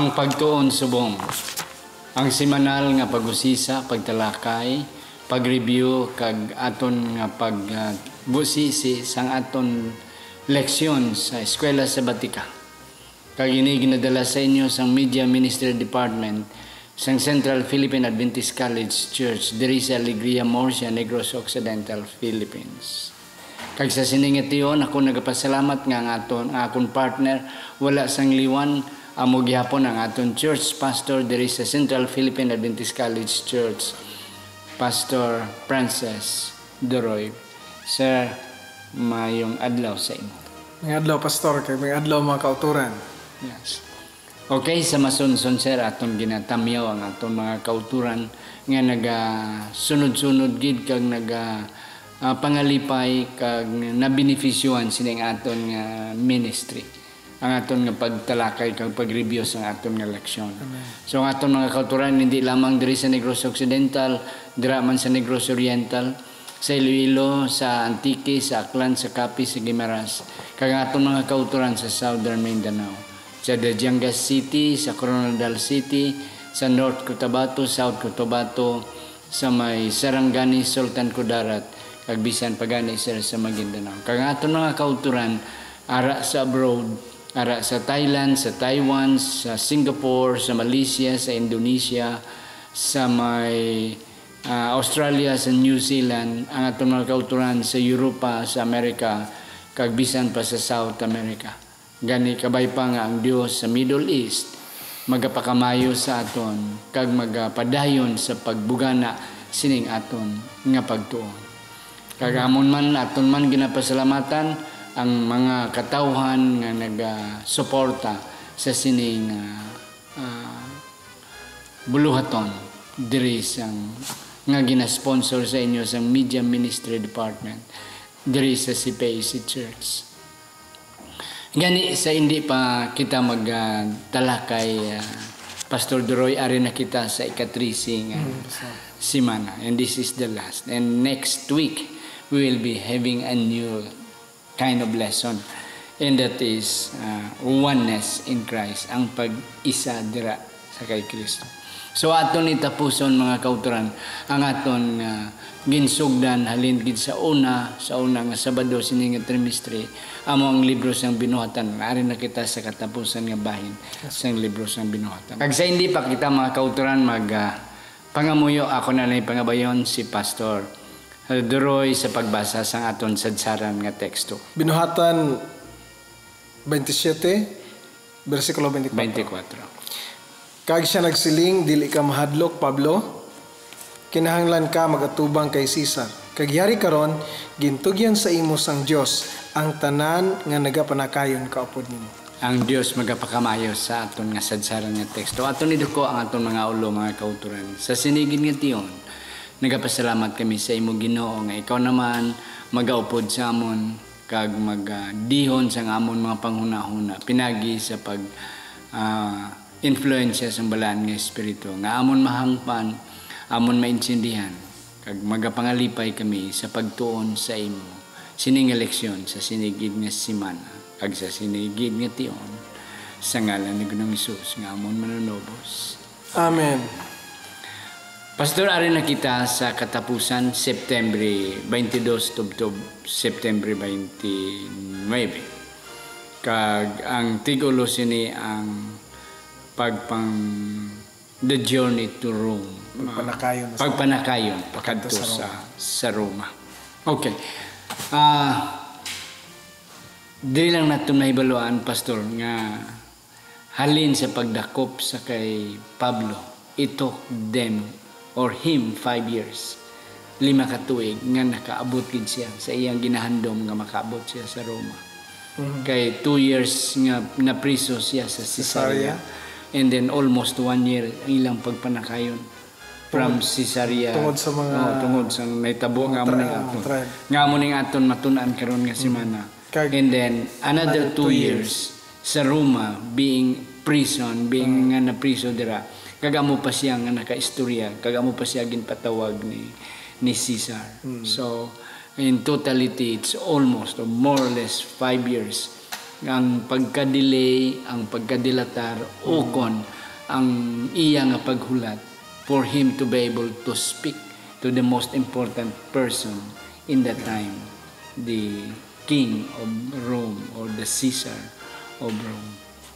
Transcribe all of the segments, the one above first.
ang pagtuon subong. Ang semanal nga pag-usisa, pagtalakay, pag-review kag aton nga pagbusisi sang aton leksyon sa eskwela sabatika. Kag ini ginadala sa inyo sang Media Ministry Department sang Central Philippine Adventist College Church diri sa Alegria, Murcia, Negros Occidental, Philippines. Kag sa siningation ako nagapasalamat nga ang akong partner wala sang liwan amo gihapon ang aton church pastor diri sa Central Philippine Adventist College Church, Pastor Francis Duroy. Sir, mayong adlaw sa imo. May adlaw, Pastor, kay may adlaw mga kauturan. Yes. Okay, sa masunson sir, aton ginatamyaw ang aton mga kauturan nga sunod-sunod gid kag pangalipay kag nabenefisyuhan sining aton nga ministry. Ang aton nga pagtalakay kag pag-review sa aton nga leksyon. So ang aton mga kauturan hindi lamang diri sa Negros Occidental, dira man sa Negros Oriental, sa Iloilo, sa Antique, sa Aklan, sa Capiz, sa Guimaras, kag aton mga kauturan sa Southern Mindanao, sa Dajangas City, sa Coronadal City, sa North Cotabato, South Cotabato, sa may Sarangani, Sultan Kudarat, kag bisan pagani sir sa Maguindanao. Kag aton mga kauturan ara sa abroad, ara sa Thailand, sa Taiwan, sa Singapore, sa Malaysia, sa Indonesia, sa may Australia, sa New Zealand, ang aton mga kauturan sa Europa, sa Amerika, kag bisan pa sa South America. Gani kabay pa nga ang Dios sa Middle East magapakamayo sa aton kag magapadayon sa pagbugana sining aton nga pagtuon. Kag amon man aton man ginapasalamatan ang mga katawhan nga nagasuporta sa sining buluhaton diri sang nga ginasponsor sa inyo sa Media Ministry Department diri sa CPAC Church. Gani sa hindi pa kita magtalakay, Pastor Duroy, ari na kita sa ika-13 semana, and this is the last. And next week we will be having a new kind of lesson, and that is oneness in Christ, ang pag-isa dira sa kay Kristo. So aton itapuson mga kauturan ang aton ginsugdan halin gid sa una nga Sabado sining trimestre amo ang libro sang binuhatan. Ari na kita sa katapusan nga bahin sang libro sang binuhatan. Kag sa hindi pa kita mga kauturan pangamuyo, ako na lang pangabayon si Pastor Duroy sa pagbasa sang aton sadsaran nga teksto. Binuhatan 27 bersikulo 24. Kag siya nagsiling, dili ka mahadlok, Pablo. Kinahanglan ka magatubang kay Cesar. Kag yari karon, gintugyan sa imo sang Dios ang tanan nga nagapanakayon kaupod nimo. Ang Dios magapakamayo sa aton nga sadsaran nga teksto. Aton iduko ang aton mga ulo, mga kauturan. Sa sinigid nga tiyon, nagapasalamat kami sa imo Ginoo nga ikaw naman magaupod sa amon kag magdihon sa amon mga panghunahuna pinagi sa pag influensya sa balaan nga espiritu nga amon mahangpan, amon maintindihan kag magapangalipay kami sa pagtuon sa imo sining leksyon sa sinigid nga semana kag sa sinigid nga tion sa ngalan ni Ginoong Hesus nga amon manunobos. Amen. Pastor, ari na kita sa katapusan September 22 tubtob September 29 kag ang tigulo sini ang the journey to Rome. Pagpanakayon pakadto sa Roma. Okay. Dili lang natin nahibaluan, Pastor, nga halin sa pagdakop sa kay Pablo, it took them or him 5 years, 5 ka tuig nga nakaabot gid siya sa iyang ginahandom nga makaabot siya sa Roma. Kay 2 years nga napriso siya sa Caesarea. And then almost 1 year ang ilang pagpanakayon from Caesarea tungod sa naitabo nga mo ning aton matun-an karon nga semana. And then another 2 years sa Roma being prison, being nga na priso dira. Kagamo pa siya nga nakaistorya, kagamo pa siya ginpatawag ni Caesar. So in totality it's almost or more or less 5 years ang pagka-delay, ang pagka-dilatar, ukon ang iya nga paghulat for him to be able to speak to the most important person in that time, the king of Rome or the Caesar of Rome.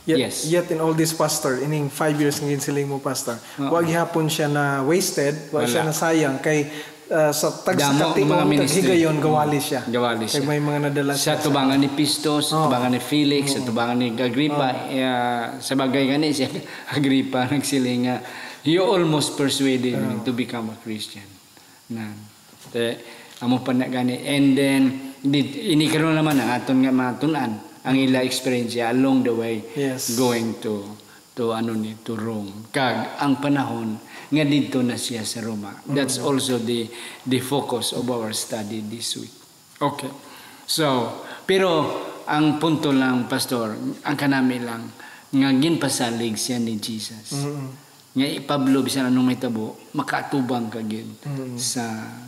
Yet in all this, pastor, ining 5 years ng ginsiling mo, pastor, wag hapon siya na wasted, wag siya na sayang kay sa tagsakationg taghigayon gawali siya. Kay may mga nadala sa tubangan ni Pistos, sa tubangan ni Felix, sa tubangan ni Agrippa, sa bagay gani siya Agrippa nagsiling nga you almost persuaded me to become a Christian. Amo pa na gani, and then ini karon naman ang aton nga matunan ang ila experience along the way going to Rome. Kag ang panahon nga dito na siya sa Roma. That's also the focus of our study this week. Okay. So, pero ang punto lang, pastor, ang kanami lang nga ginpasalig siya ni Jesus. Nga Pablo bisan anong may tabo, makaatubang ka gid sa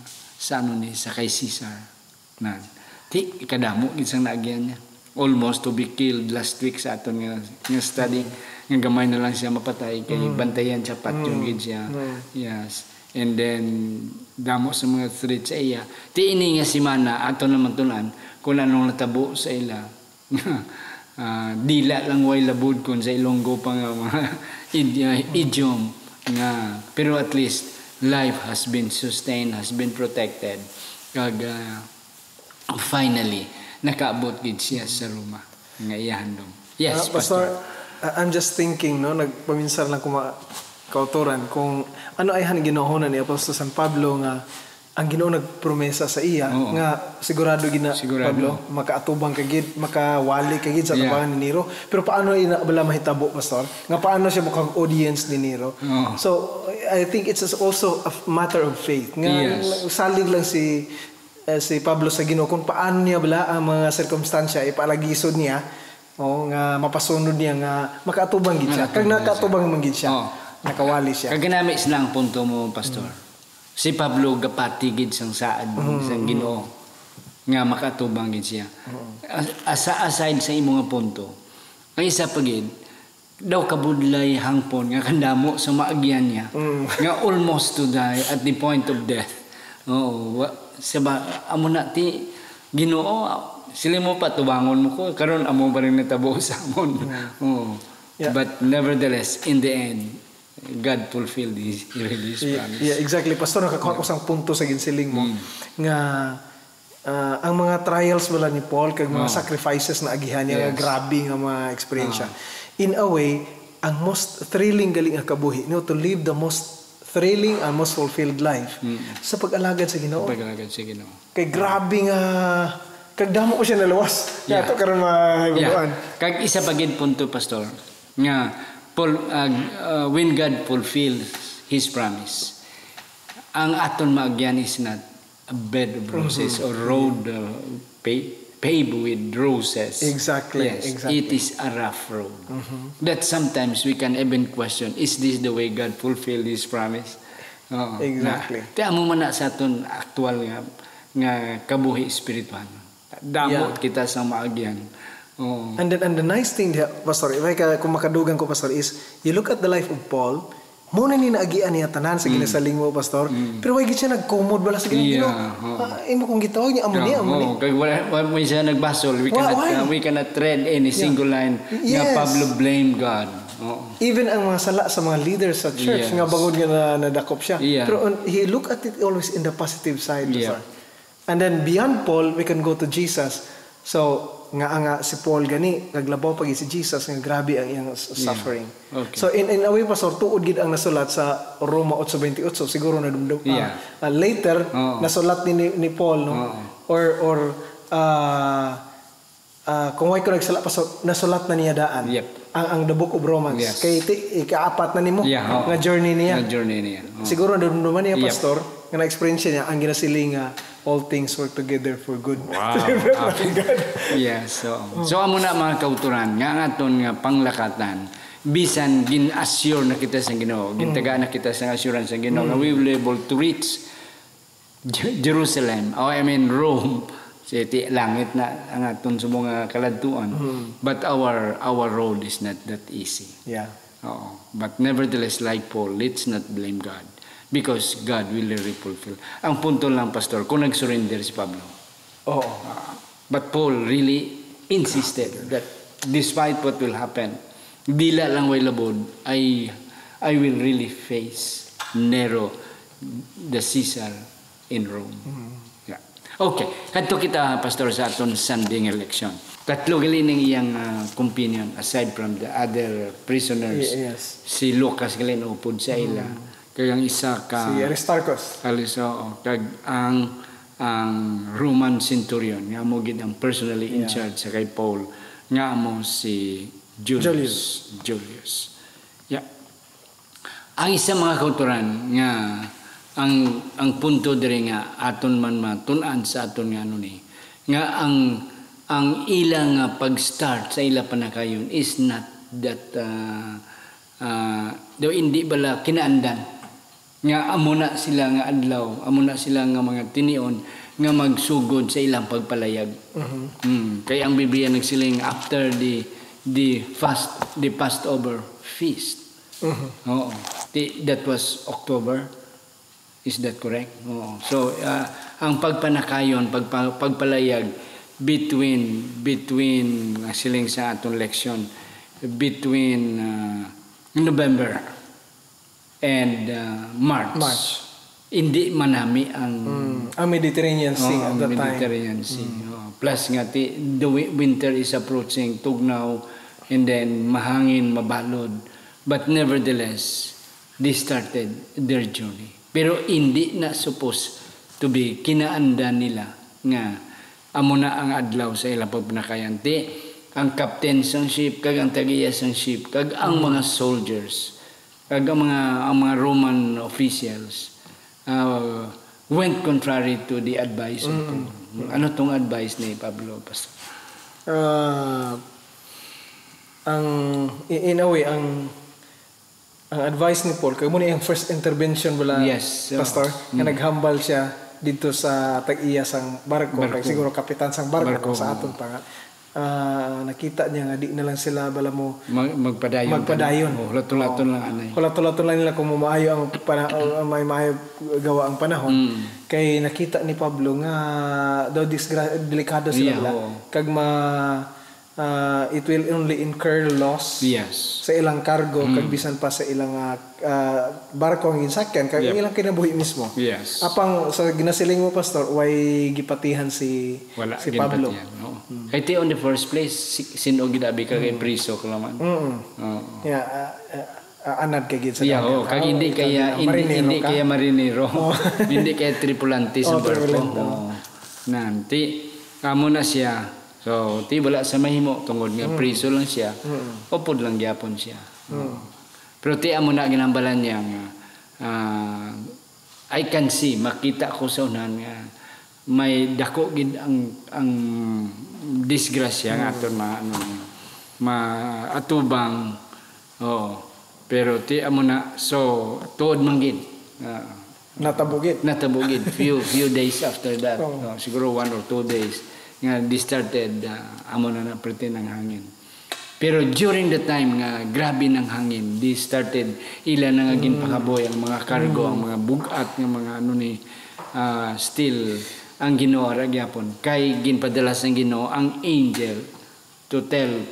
kay Caesar. Ti kadamo gid sang naagyan niya. Almost to be killed last week sa aton nga study. Nga gamay na lang siya mapatay kay bantayan siya patyon gid siya. Yes. And then damo sa mga threat sa iya. Ti ini nga simana aton naman tunan kung anong natabo sa ila. Dila lang way labud kun sa Ilonggo pa nga mga idiom nga, pero at least life has been sustained, has been protected. Kag finally nakaabot gid siya sa Roma nga iyahandom. Yes, pastor. I'm just thinking, no, nagpaminsan lang kauturan kung ano ay ginohonan ni Apostol San Pablo nga ang Ginoo nagpromesa sa iya nga sigurado gina Pablo makaatubang kagid, makawali kagid sa tubangan ni Nero. Pero paano ina bala mahitabo, pastor? Nga paano siya mukhang audience ni Nero? So I think it's also a matter of faith. Nga salig lang si Pablo sa Ginoo kung paano niya bala ang mga sirkumstansya ipalagisod niya nga mapasunod niya nga makaatubang gid siya. Kag nakaatubang man gid siya. Nakawali siya. Kag ginami sila ang punto mo, pastor. Si Pablo gapati gid sang saad sang Ginoo nga makaatubang gid siya. Aside sa imong punto, ang isa pa gid daw kabudlay hangpon nga kandamo sa maagyan niya nga almost to die at the point of death. Amo na ti Ginoo, sila mo pa tubangon mo ko karon amo ba rin natabo sa amon. But nevertheless in the end God fulfilled his promise. Yeah, exactly, pastor. Nakakuha ko sang punto sa ginsiling mo nga ang mga trials wala ni Paul kag mga sacrifices na agihan niya nga grabe nga mga experience. In a way, ang most thrilling galing nga kabuhi, to live the most thrilling and most fulfilled life sa pag-alagad sa Ginoo. Kay grabe nga kag damo ko siya nalawas. Yato karon mahibuan. Kag isa pa gid punto, pastor, nga Paul, when God fulfills His promise, ang aton maagyan is not a bed of roses or road paved with roses. Exactly. It is a rough road. That sometimes we can even question, is this the way God fulfilled His promise? Exactly. Kaya mo man na sa aton actual nga kabuhi espiritual. Damot kita sa maagyan. And the nice thing, pastor, kung makadugan ko, pastor, is you look at the life of Paul, muna ni naagian niya tanan sa ginasaling mo, pastor, pero why siya nagkomod bala sa Ginoo? Imo kung gitawag niya amo ni. Kay wala siya nagbasol, we cannot tread any single line nga Pablo blame God. Even ang mga sala sa mga leaders sa church nga bangod nga nadakop siya. Pero he look at it always in the positive side, pastor. And then beyond Paul, we can go to Jesus. So nga si Paul gani naglabaw pag si Jesus nga grabe ang iyang suffering. So in a way, pastor, tuod gid ang nasulat sa Roma 8:28 siguro nadumdum later nasulat ni Paul, no? Or kung way ko nagsala, pastor, nasulat na niya daan ang the book of Romans kay ikaapat na nimo nga journey niya. Siguro nadumduman niya, pastor, nga na-experience niya ang ginasiling all things work together for good. So amo na mga kauturan nga aton nga panglakatan bisan gin-assure na kita sa Ginoo, gintagaan na kita sa assurance sa Ginoo, we will be able to reach Jerusalem, Rome So iti langit na ang aton sa mga kaladtuan. But our road is not that easy. Yeah. Oo. But nevertheless, like Paul, let's not blame God. Because God will really fulfill. Ang punto lang, Pastor, kung nag-surrender si Pablo. Oo. But Paul really insisted that despite what will happen, dila lang way labod, I will really face Nero, the Caesar in Rome. Yeah. Okay. Kadto kita, Pastor, sa aton Sunday election. Tatlo gali ng iyang companion aside from the other prisoners. Yes. Si Lucas gali na upod sa ila. Kag ang isa ka Si Aristarchus. kag ang Roman centurion nga mo gid ang personally in charge sa kay Paul nga mo si Julius. Yeah. Ang isa mga kauturan nga ang punto diri nga aton man matun-an sa aton nga ni nga ang ilang pag-start sa ila panakayon is not that daw hindi bala kinaandan nga amo na sila nga adlaw, amo na sila nga mga tinion nga magsugod sa ilang pagpalayag. Kaya ang Biblia nagsiling after the Passover feast. Oo. That was October. Is that correct? Oo. So ang pagpanakayon, pagpalayag between siling sa atong leksyon between November and March. Hindi manami ang Mediterranean Sea at that Mediterranean Sea. Plus nga the winter is approaching, tugnaw, and then mahangin, mabalod. But nevertheless, they started their journey. Pero hindi na supposed to be kinaanda nila nga amo na ang adlaw sa ilang pagpanakayan. Ang captain sang ship, kag ang tagiya sang ship, kag ang mga soldiers, kag ang mga Roman officials went contrary to the advice of Paul. Ano tong advice ni Pablo, Pastor? In a way, ang advice ni Paul, kaya muna yung first intervention bala, Pastor, na naghambal siya dito sa tag-iya sang barko. Kaya siguro kapitan sang barko sa aton pa nga. Nakita niya nga di na lang sila bala mo magpadayon. Hulat-hulaton lang anay. Hulat-hulaton lang nila kung maayo ang may maayo gawa ang panahon. Kay nakita ni Pablo nga daw delikado sila kag it will only incur loss sa ilang cargo kag bisan pa sa ilang barko ang gisakyan kag ilang kinabuhi mismo. Apang sa ginasiling mo, Pastor, way gipatihan si Pablo. Kaya on the first place sinog gidabi kay priso kalaman. Anad kay gid sa kag hindi kaya marinero. Hindi kaya tripulante sa barko. Nanti kamo na siya. So, wala sa mahimo tungod nga priso lang siya. Upod lang gyapon siya. Pero amo na ginambalan niya nga I can see, makita ko sa unan nga may dako gid ang disgrasya nga aton maatubang. Pero amo na so tuod man gid. Natabugid few days after that. Siguro 1 or 2 days nga started amo na pretend ang hangin. Pero during the time nga grabe ng hangin, they started ila na nga ginpakaboy ang mga cargo, ang mga bugat nga mga still ang Ginoo ra gyapon kay ginpadala sang Ginoo ang angel to tell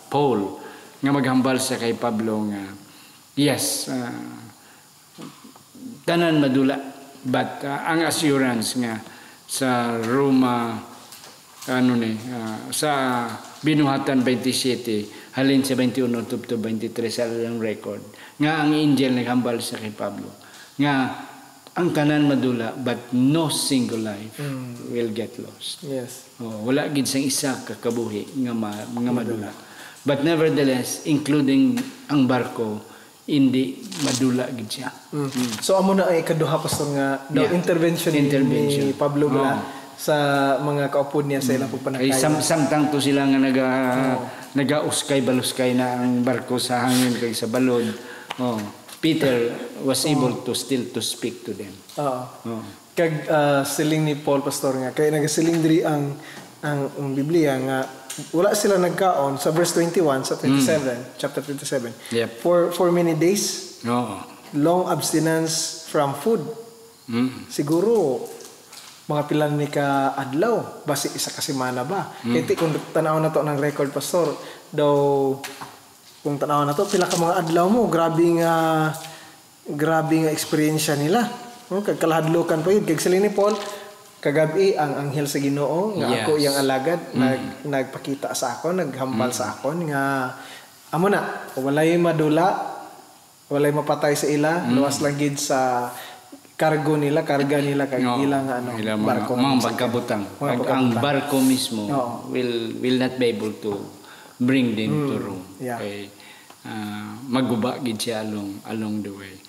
Paul nga maghambal sa kay Pablo nga yes, tanan madula, but ang assurance nga sa Roma sa Binuhatan 27 halin sa 21 to 23 sa ilang record nga ang angel naghambal sa kay Pablo nga ang tanan madula but no single life will get lost. Wala gid sang isa ka kabuhi nga madula, but nevertheless including ang barko hindi madula gid siya. So amo na ay kaduha, Pastor, nga intervention ni Pablo bala sa mga kaupod niya sa ilang pagpanakayan. Samtang to sila nga nagauskay-baluskay na ang barko sa hangin kay sa balod. Peter was able to still to speak to them. kag siling ni Paul pastor nga kay nagasiling diri ang Biblia nga wala sila nagkaon sa verse 21 sa 27 chapter 27 Yep. for many days. Long abstinence from food. Siguro mga pilan ni ka adlaw basi isa ka semana ba. Kaya kung tanaw na to ng record pastor daw kung tanaw na to pila ka mga adlaw mo grabe nga experience nila. Kag kalahadlokan pa yun kag sila ni Paul kagabi ang anghel sa Ginoo nga ako yang alagad nagpakita sa ako naghambal sa akon nga amo na walay madula walay mapatay sa ila luwas lang gid sa karga nila kag ilang barko mga pagkabutang ang barko mismo will not be able to bring them to Rome. Okay. Maguba gid siya along the way.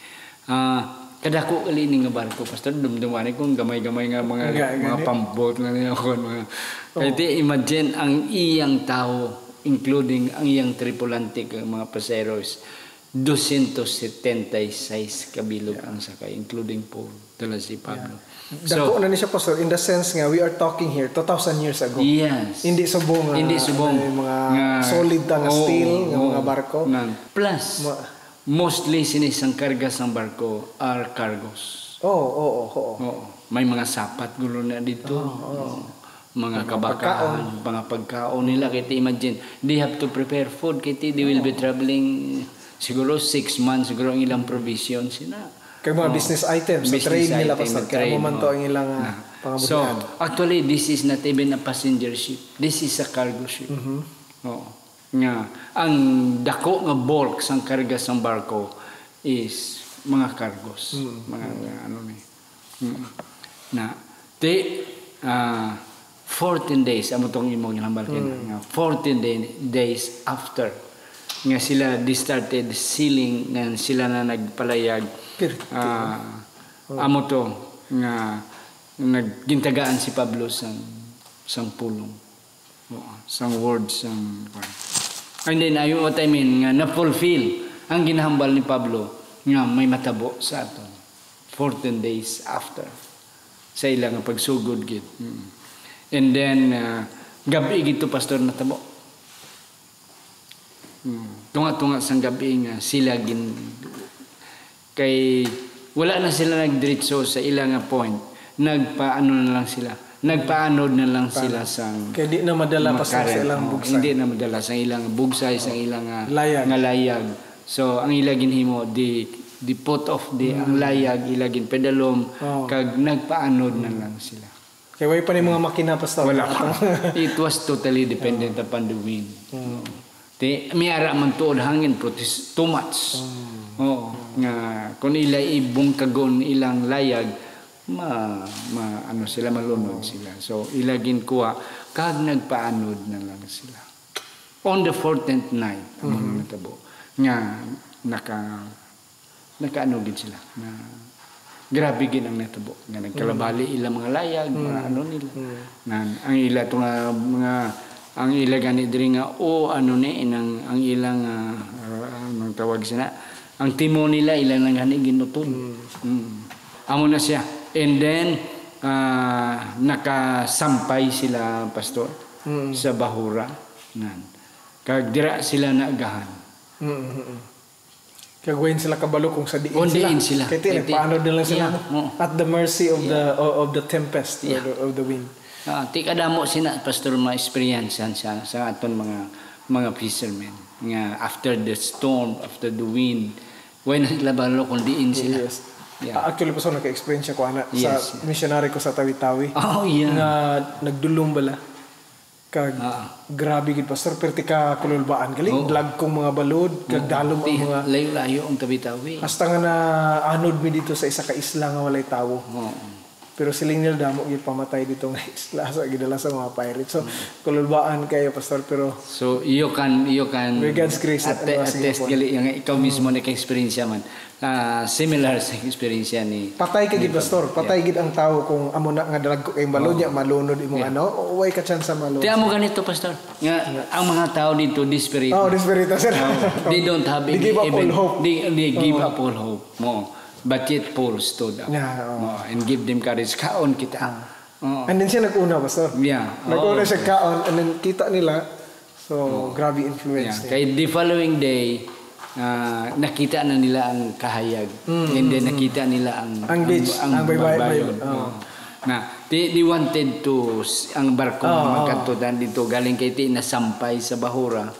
Kadako ali ni nga barko pastor dumduman kung gamay-gamay nga mga pambot nga niya kon mga kaya imagine ang iyang tao including ang iyang tripulante kag mga pasajeros 276 kabilog ang sakay including Paul dala si Pablo. Dako na ni siya pastor in the sense nga we are talking here 2,000 years ago. Yes. Hindi subong mga solid nga steel nga mga barko. Plus mostly sinisang karga sa barko are cargos. May mga sapat gulo na dito. Mga kabakaan, mga pagkaon nila. Kaya imagine, they have to prepare food. Kaya they will be traveling siguro 6 months, siguro ang ilang provision sila. Kaya mga business items, trade nila pa sa kaya mo ang ilang pangabutan. So, actually, this is not even a passenger ship. This is a cargo ship. Nga ang dako nga bulk sang karga sang barko is mga cargos mga ano ni na 14 days amo tong imong ginambal nga 14 days after nga sila started sailing nga sila na nagpalayag amo to nga naggintagaan si Pablo sang pulong sang words sang and then what I mean nga na-fulfill ang ginahambal ni Pablo nga may matabo sa aton 14 days after sa ilang pagsugod gid. And then gabi gito pastor natabo. Tunga-tunga sang gabi nga sila kay wala na sila nagdiretso sa ilang point. Nagpaanod na lang sila sang kaya di na madala pa sa ilang bugsay. Hindi na madala sa ilang bugsay sa ilang layag. So ang ilagin himo the pot of ang layag ilagin pedalom kag nagpaanod na lang sila. Kaya way pa ni mga makina pastor. Wala pa. It was totally dependent upon the wind. Miara man tuod hangin but it's too much. Nga kung ila ibungkagon ilang layag ano sila malunod sila. So ilagin kuha kag nagpaanod na lang sila. On the 14th night among natabo nga nakaano gid sila na grabe gid ang natabo nga nagkalabali ilang mga layag mga ano nila na ang ila to nga mga ang ila gani diri nga ano ni ang ilang anong tawag sina ang timo nila ilang lang gani ginutod amo na siya. And then, nakasampay sila, pastor, sa Bahura. Kag dira sila naagahan. Kagawin sila kabalo kung sa diin sila. Kaya paano din lang sila at the mercy of the tempest of the wind. Tikadamo sila, pastor, ma-experiencean siya sa aton mga fishermen. Nga after the storm, after the wind, when labalo kung diin sila. Yes. Actually po naka-experience ko sa missionary ko sa Tawi-Tawi. Na nagdulong bala. Kag grabe gid pastor perti ka kululbaan gali vlog kong mga balod kag dalom ang mga layo-layo ang Tawi-Tawi. Hasta nga na anod mi dito sa isa ka isla nga walay tawo. Pero siling nila damo gid pamatay dito nga isla sa gidala sa mga pirates. So kululbaan kayo pastor pero so you can with God's grace attest gali nga ikaw mismo naka-experience man. Similar sa experience ni patay ka gid pastor patay gid ang tao kung amo na nga dalag ko kay balod nya malunod imong way ka chance malunod. Ti amo ganito pastor nga ang mga tao dito desperate. Desperate sir. They don't have they give up all hope. They give up all hope mo But yet Paul stood up. And give them courage. Kaon kita. And then siya nag-una, Pastor. Yeah. Nag-una siya kaon, and then kita nila. So, grabe influence niya. Kaya the following day, nakita na nila ang kahayag. And then nakita nila ang beach, ang baybayon. Na they wanted to ang barko magkatudan dito galing kay ti nasampay sa bahura.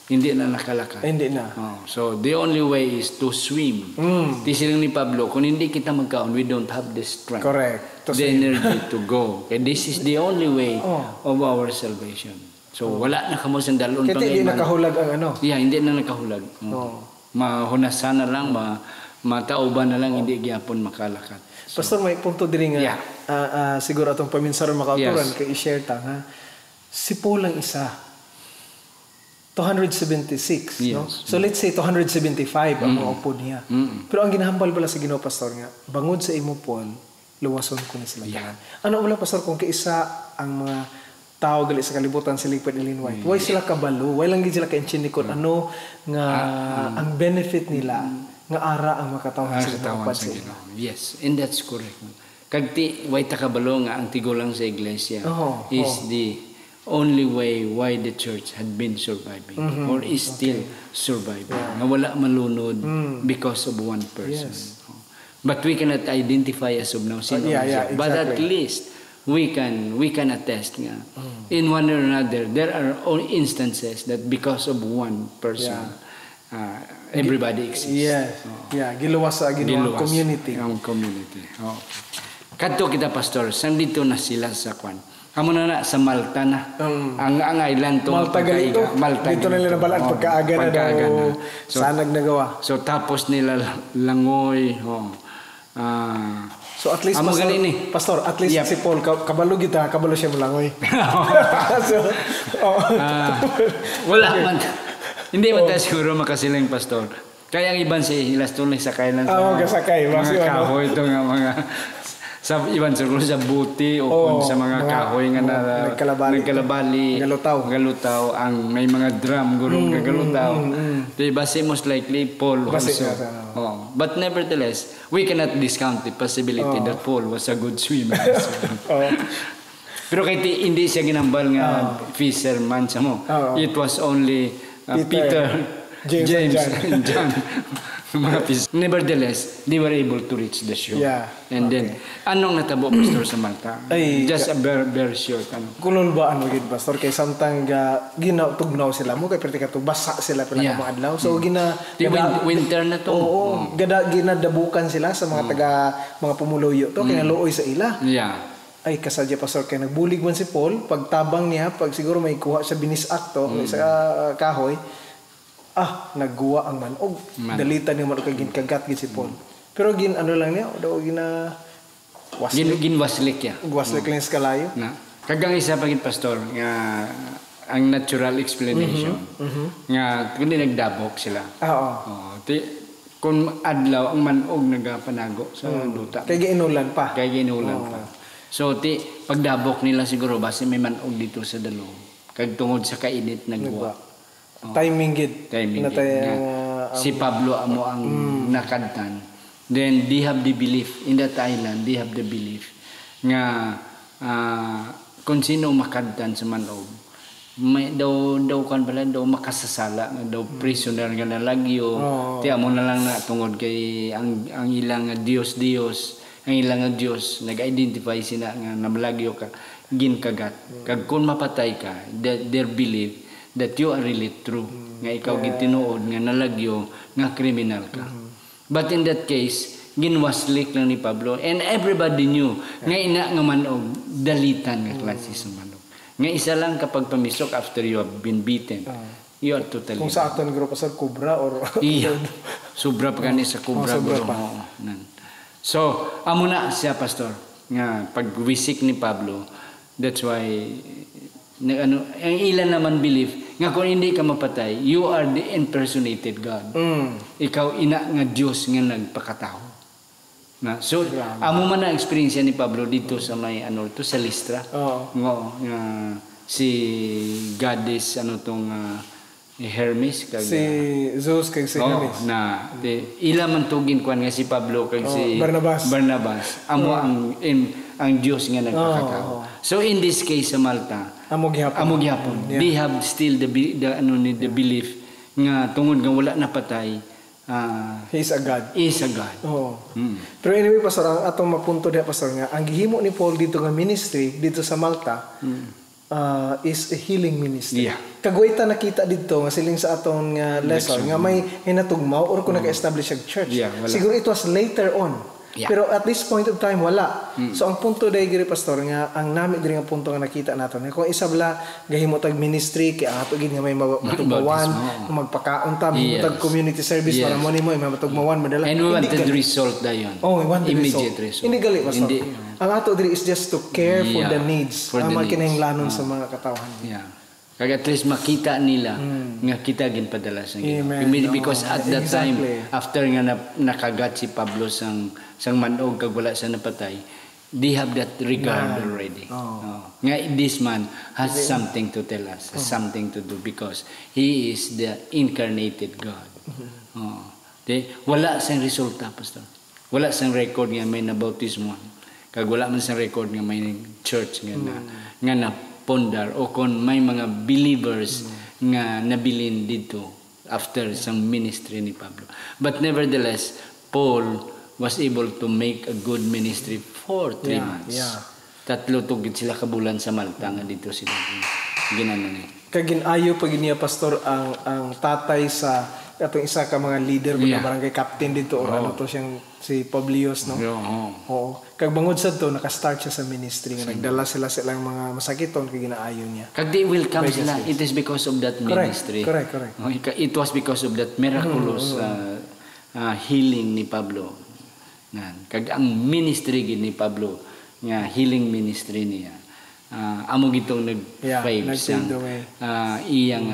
Hindi na nakalakad. Hindi na. So the only way is to swim. Ti silang ni Pablo, kung hindi kita magkaon, we don't have the strength. Correct. The energy to go. And this is the only way of our salvation. So wala na kamo sandalon pang hindi nakahulag ang ano. Yeah, hindi na nakahulag. Mahunasan na lang, matauban na lang, hindi gyapon makalakad. So, Pastor, may punto diri nga siguro atong paminsaron makauturan kay i-share ta nga. Si Paul ang isa. 276, no? So let's say 275 ang mga upo niya. Pero ang ginahambal pala sa Ginoo, Pastor, nga bangod sa imo Paul, luwason ko ni sila tanan. Ano wala, Pastor, kung kaisa ang mga tao gali sa kalibutan sa lipad ilinway, why sila kabalo, why lang gid sila ka-inchinikot, ano nga ang benefit nila nga ara ang makatawhan sa Ginoo. Yes, and that's correct. Kagti way ta kabalo nga ang tigulang sa iglesia is the only way why the church had been surviving or is still surviving. Na wala malunod because of one person. But we cannot identify as of now sino exactly. But at least we can attest nga in one or another there are instances that because of one person everybody exists. Giluwas sa Ginoo community. Ang community. Kadto kita, Pastor, sandito na sila sa kwan. Amo na sa Malta na. Ang island to Malta galito. Dito na nila balaan pagkaaga na daw. Sanag nagawa. So tapos nila Langoy. So at least Pastor, at least si Paul kabalo kita, kabalo siya Langoy. Wala man. Hindi man tayo siguro makasiling, Pastor. Kaya ang iban si Ilastulay sakay lang sa mga kahoy ito nga mga sa iban siguro sa buti o sa mga kahoy nga nagkalabali galutaw ang may mga drum gurong galutaw. Diba most likely Paul also. But nevertheless, we cannot discount the possibility that Paul was a good swimmer. Pero kahit hindi siya ginambal nga fisherman sa mo. It was only Peter, James and John. Nevertheless, they were able to reach the shore. And then, anong natabo, Pastor, sa Malta? Just a very short. Kulon ba ano gid, Pastor? Kay samtang tugnaw sila mo kay perti ka to basa sila pala mga adlaw. So winter na to. Ginadabukan sila sa mga mga pumuluyo to kay naluoy sa ila. Ay kasadya, Pastor, kay nagbulig man si Paul pagtabang niya pag siguro may kuha sa binisak to sa kahoy. Nagguwa ang manog. Dalita niya manog kag kagat gid si Paul. Pero ano lang niya, daw ginwaslik ya. Waslik lang sa kalayo. Kagang isa pa gid, Pastor, nga ang natural explanation nga kundi nagdabok sila. Kung adlaw ang manog nagapanago sa duta. Kay giinulan pa. So pagdabok nila siguro base may manog dito sa dalong. Kag tungod sa kainit nagguwa. Timing gid. Si Pablo amo ang nakadtan. Then they have the belief in that island, they have the belief nga kung sino makadtan sa manog, may daw kan pala daw makasasala nga daw prisoner nga nalagyo. Ti amo na lang na tungod kay ang ilang Dios, ang ilang Dios nag-identify sila nga namalagyo ka ginkagat. Kag kung mapatay ka, their belief that you are really true nga ikaw gitinuod nga nalagyo nga criminal ka. But in that case, ginwaslik lang ni Pablo and everybody knew nga ina nga manog dalitan nga klase sa manog. Nga isa lang kapag pamisok after you have been beaten. You are totally. Kung sa aton group sa kubra or sobra pa kani sa kubra bro. So, amo na siya, Pastor, nga pagwisik ni Pablo. That's why ang ilan naman believe nga kung hindi ka mapatay, you are the impersonated God. Ikaw ina nga Dios nga nagpakatao. So amo man na experience ni Pablo dito sa may to sa Listra. Si goddess Hermes kag si Zeus kag si Hermes. na ila man tugin kuan nga si Pablo kag si Barnabas amo ang Dios nga nagpakatao. So in this case sa Malta, amo gyapon. Yeah. They have still the belief nga tungod nga wala napatay, he is a God. Is a God. Pero anyway, pastor, ang atong mapunto diha, pastor, nga ang gihimo ni Paul dito nga ministry dito sa Malta is a healing ministry. Yeah. Kagwayta nakita dito nga siling sa atong lesson nga may hinatugmaw or kung naka-establish ang church. Yeah, siguro it was later on. Yeah. Pero at this point of time wala. So ang punto dai giri, pastor, nga ang nami diri nga punto nga nakita naton kung isa bala gahimo tag ministry kay ato gid nga may matugmawan, magpakaon ta, tag community service para mo nimo may matugmawan madala. And we wanted result dayon. We want immediate result. Hindi gali, pastor. Ang ato diri is just to care for the needs ang kinahanglanon sa mga katawhan. Yeah. Kaya at least makita nila nga kita ginpadala sa Ginoo. Because at that time, after nga nakagat si Pablo sang manog kag wala sa napatay, they have that regard already. Nga this man has something to tell us, has something to do because he is the incarnated God. Wala sang resulta, pastor. Wala sang record nga may nabautismo. Kag wala man sang record nga may church nga na pondar o kung may mga believers nga nabilin dito after some ministry ni Pablo. But nevertheless, Paul was able to make a good ministry for 3 months. Yeah. Tatlo tugid sila kabulan sa Malta nga dito sila ginano ni. Kaginayo pag niya, pastor, ang tatay sa atong isa ka mga leader ng barangay captain dito or ano to siyang si Publius, no? Oo. Kag bangod sad to naka-start siya sa ministry nga nagdala sila silang mga masakiton kay ginaayo niya. Kag di will come sila, it is because of that ministry. Correct. It was because of that miraculous healing ni Pablo. Kag ang ministry gid ni Pablo nga healing ministry niya. Amo gitong nag-five iyang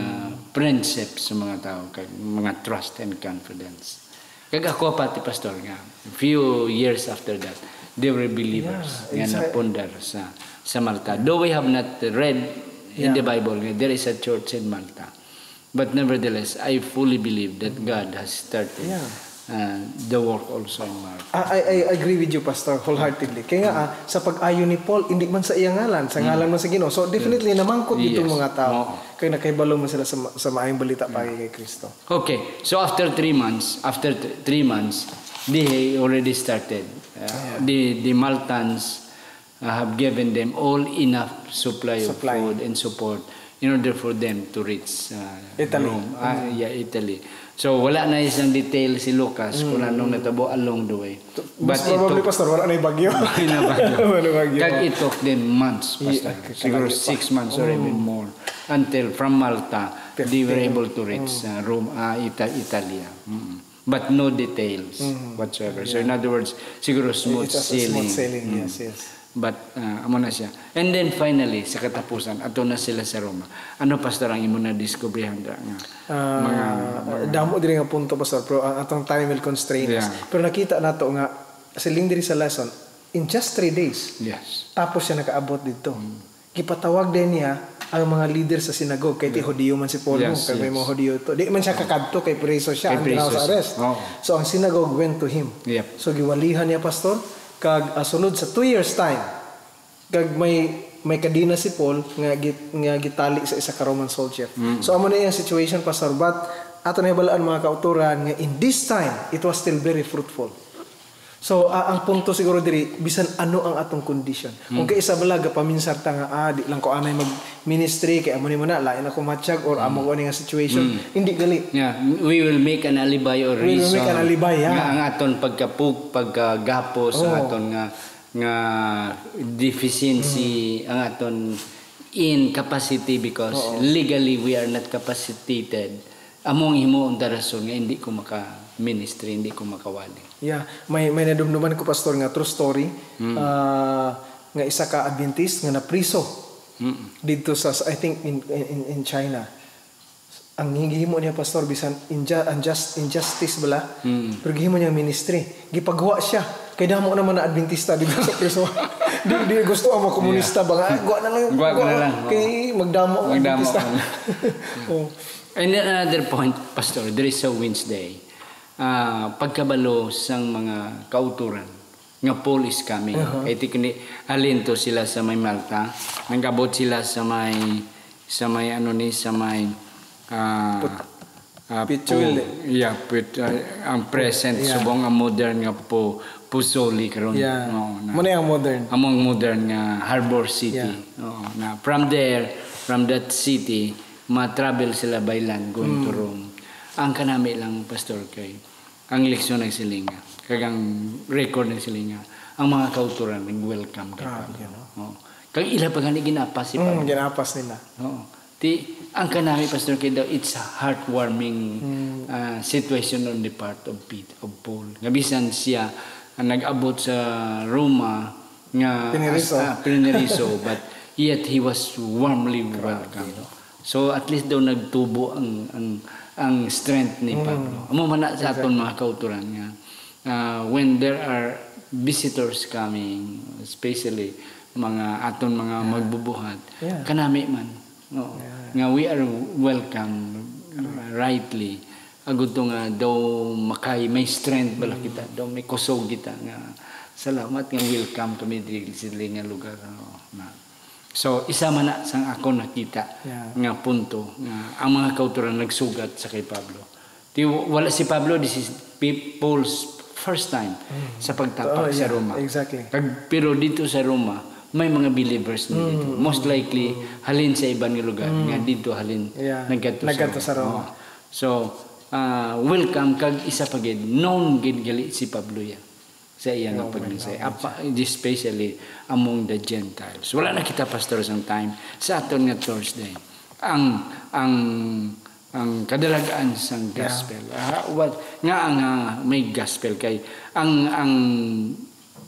friendship sa mga tao kag mga trust and confidence. Kag ako pati, pastor, nga few years after that they were believers nga napundar sa Malta. Though we have not read in the Bible there is a church in Malta, but nevertheless I fully believe that God has started the work also in Malta. I agree with you, pastor, wholeheartedly. Kaya nga sa pag-ayo ni Paul hindi man sa iyang ngalan, sa ngalan man sa Ginoo. So definitely namangkot itong mga tao. Kaya nakahibalo mo sila sa maayong balita kay Kristo. Okay, so after 3 months they already started. The Maltans have given them all enough supply of food and support in order for them to reach Rome. Italy. So wala na isang detail si Lucas kung anong natabo along the way. But probably, pastor, wala na yung bagyo. Kag it took them months, pastor. Siguro 6 months or even more until from Malta they were able to reach Rome, Italy. But no details whatsoever. So in other words, siguro smooth sailing. Yes. But amo na siya. And then finally sa katapusan ato na sila sa Roma. Ano, pastor, ang imo na diskubrihan nga mga damo diri nga punto, pastor, pero ang atong time will constrain us. Pero nakita nato nga siling diri sa lesson in just 3 days. Yes. Tapos siya nakaabot dito. Gipatawag din niya ang mga leader sa sinagogue kay Hudiyo man si Paulo, kay may mga Hudiyo to. Di man siya kakadto kay preso siya ang sa arrest. So ang synagogue went to him. So giwalihan niya, pastor, kag sunod sa 2 years time kag may kadina si Paul nga gitali sa isa ka Roman soldier. So amo na yung situation, pastor, but ato na balaan mga kauturan nga in this time it was still very fruitful. So ang punto siguro diri bisan ano ang atong condition. Kung kay isa balaga paminsar ta nga di lang ko anay mag ministry kay amo ni mo na lain ako matiyag or amo ko ni nga situation, hindi gali. We will make an alibi or reason. We will make an alibi, nga ang aton pagkagapos ang aton nga deficiency, ang aton incapacity because legally we are not capacitated. Among himuon ta rason nga hindi ko maka-ministry, hindi ko makawali. May nadumduman ko, pastor, nga true story. Nga isa ka Adventist nga napriso dito sa I think in China. Ang hingihimo niya, pastor, bisan injustice bala, pero gihimo niya ministry. Gipagawa siya. Kay damo naman na Adventista dito sa priso. Di gusto ang mga komunista ba nga, gawa na lang. Kay magdamo Adventista. And then another point, Pastor, there is a Wednesday. Pagkabalo sang mga kauturan nga Paul is coming. Kaya tikni alinto sila sa may Malta. Nagabot sila sa may ang present subong ang modern nga po Pusoli karon. Muna ang modern. Among modern nga Harbor City. Na from that city, ma-travel sila by land going to Rome. Ang kanami lang, Pastor, kay ang leksyon ng silinga, kagang record ng silinga, ang mga kauturan nag-welcome kay Pablo. Kag ila pa gani ginapas si Pablo. Ginapas nila. Ang kanami, Pastor, kay daw, it's a heartwarming situation on the part of Paul. Ngabisan siya nag-abot sa Roma nga Pineriso, but yet he was warmly welcomed. So at least daw nagtubo ang strength ni Pablo. Amo man sa aton mga kauturan nga when there are visitors coming, especially mga aton mga magbubuhat, kanami man nga we are welcome rightly. Agud to nga daw may strength bala kita, daw may kusog kita nga salamat nga welcome kami diri sa nga lugar So isa man na sang ako nakita nga punto nga ang mga kauturan nagsugat sa kay Pablo. Wala si Pablo, this is Paul's first time sa pagtapak sa Roma. Exactly. Pero dito sa Roma may mga believers na dito. Most likely halin sa ibang lugar nga dito halin naggadto sa Roma. So welcome kag isa pa gid known gid gali si Pablo sa iya nga pagminsay, especially among the Gentiles. Wala na kita, Pastor, sa time sa aton nga Thursday. Ang kadalagaan sang gospel. May gospel kay ang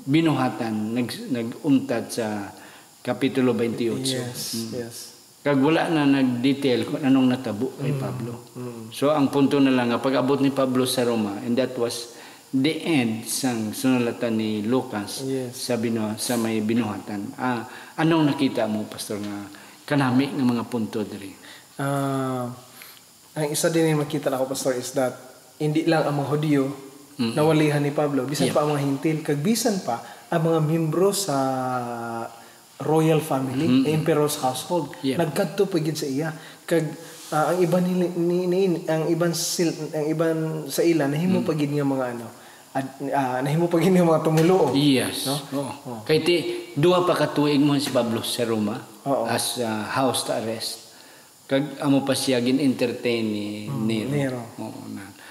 binuhatan naguntad sa kapitulo 28. Yes. Kag wala na nag-detail kung anong natabo kay Pablo. So ang punto na lang pag abot ni Pablo sa Roma, and that was the end sang sunulatan ni Lucas sa may binuhatan. Anong nakita mo, Pastor, nga kanami ng mga punto diri? Ang isa din yung makita na ako, Pastor, is that hindi lang ang mga Hudyo nawalihan ni Pablo, bisan pa ang mga Hintil, kag bisan pa ang mga miyembro sa royal family, emperor's household, nagkadto pagid sa iya. Kag ang iban sa ila nahimo pagid nga mga nahimo pagid nga mga tumulo. Yes. No? Kay duha pa ka tuig mo si Pablo sa Roma as house arrest. Kag amo pa siya gin-entertain ni Nero.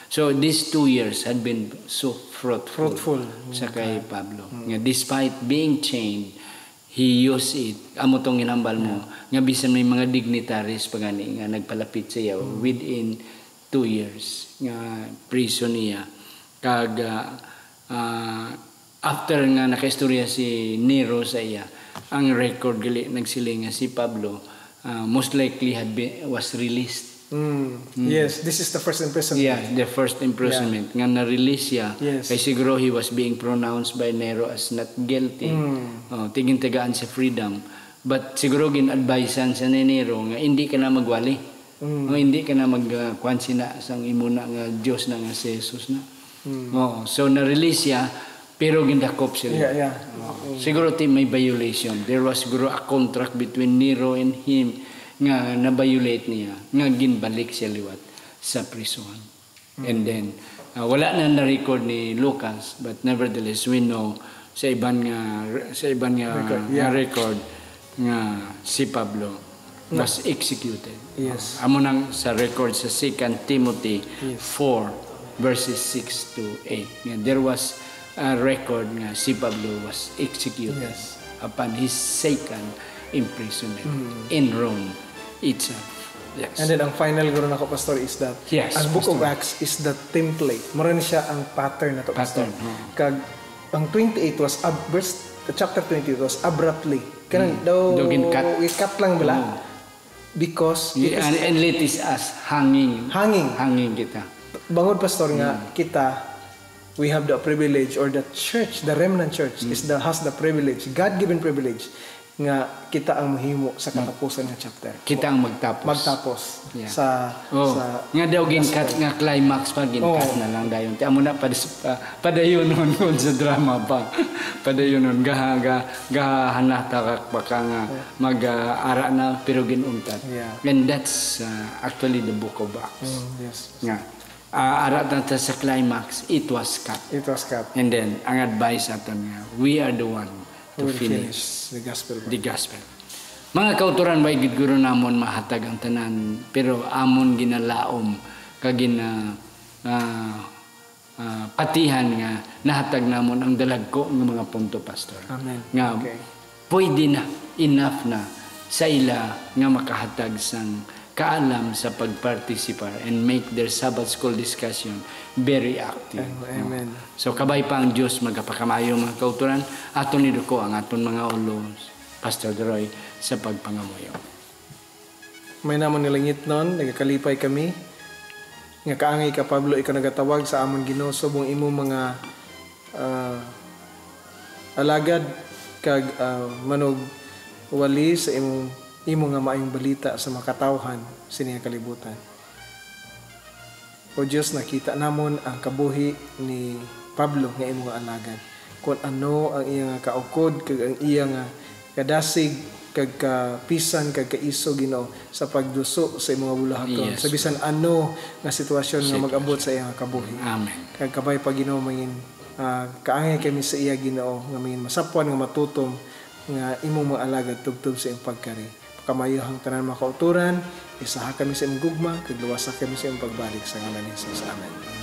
So these 2 years had been so fruitful sa kay Pablo. Nga despite being chained, he used it. Amo tong ginambal mo nga bisan may mga dignitaries pagani nga nagpalapit sa iya within 2 years nga prison niya. Kag after nga nakaistorya si Nero sa iya, ang record gali nagsiling nga si Pablo most likely was released. Yes, this is the first imprisonment. Yeah, the first imprisonment. Nga na-release siya. Kaya siguro he was being pronounced by Nero as not guilty. Tiging-tagaan sa freedom. But siguro gin-advisean sa ni Nero nga hindi ka na magwali. Hindi ka na magkwansina sang imuna nga Diyos na nga si Jesus na. So na-release siya pero gindakop sila. Siguro may violation. There was siguro a contract between Nero and him nga na-violate niya, nga ginbalik siya liwat sa prison. And then, wala na na-record ni Lucas, but nevertheless, we know sa iban nga record nga si Pablo was executed. Amo nang sa record sa 2 Timothy 4 verses 6 to 8. Nga, there was a record nga si Pablo was executed upon his second imprisonment in Rome itself. And then ang final guro nako, Pastor, is that ang Book of Acts is the template. Maran siya ang pattern nato, Pastor. Kag ang 28 was chapter 28 was abruptly. Kanang daw i-cut lang bala. Because and let is us hanging kita. Bangod, Pastor, nga kita we have the privilege, or the church, the remnant church has the privilege, God-given privilege, nga kita ang mahimo sa katapusan nga chapter. Kita ang magtapos. Yeah. Nga daw ginkat nga climax pa ginkat na lang dayon. Ti amo na padayonon kun sa drama pa. Padayonon gahanata baka nga mag-ara na pero ginuntat. Yeah. And that's actually the book of Acts. Yes. Nga ara na ta sa climax, it was cut. And then ang advice aton nga we are the one to finish the gospel. Mga kauturan ba gid guro namon mahatag ang tanan pero amon ginalaom kagina patihan nga nahatag namon ang dalagko nga mga punto, pastor. Amen. Nga pwede na, enough na sa ila nga makahatag sang kaalam sa pagparticipar and make their Sabbath school discussion very active. Amen. So kabay pa ang Diyos magapakamayo mga kauturan aton niduko ang aton mga ulos, Pastor Roy, sa pagpangamuyo. May namon nilangit nun, nagakalipay kami. Nga kaangay ka, Pablo, ikaw nagatawag sa amon Ginoo subong imo mga alagad kag manog wali sa imo nga maayong balita sa makatawhan sining kalibutan. O Diyos, nakita namon ang kabuhi ni Pablo nga imo nga alagad. Kung ano ang iyang kaukod kag ang iyang kadasig kag kapisan kag kaiso Ginoo sa pagduso sa imong bulahakon. Sa bisan ano nga sitwasyon nga mag-abot sa iyang kabuhi. Amen. Kag kabay pa Ginoo mangin kaangay kami sa iya Ginoo nga mangin masapuan nga matutom nga imong mga alagad tubtob sa iyong pagkari. Kamayuhang tanan mga kauturan, isaha kami sa imong gugma, kag luwasa kami sa imong pagbalik sa ngalan ni Jesus. Amen.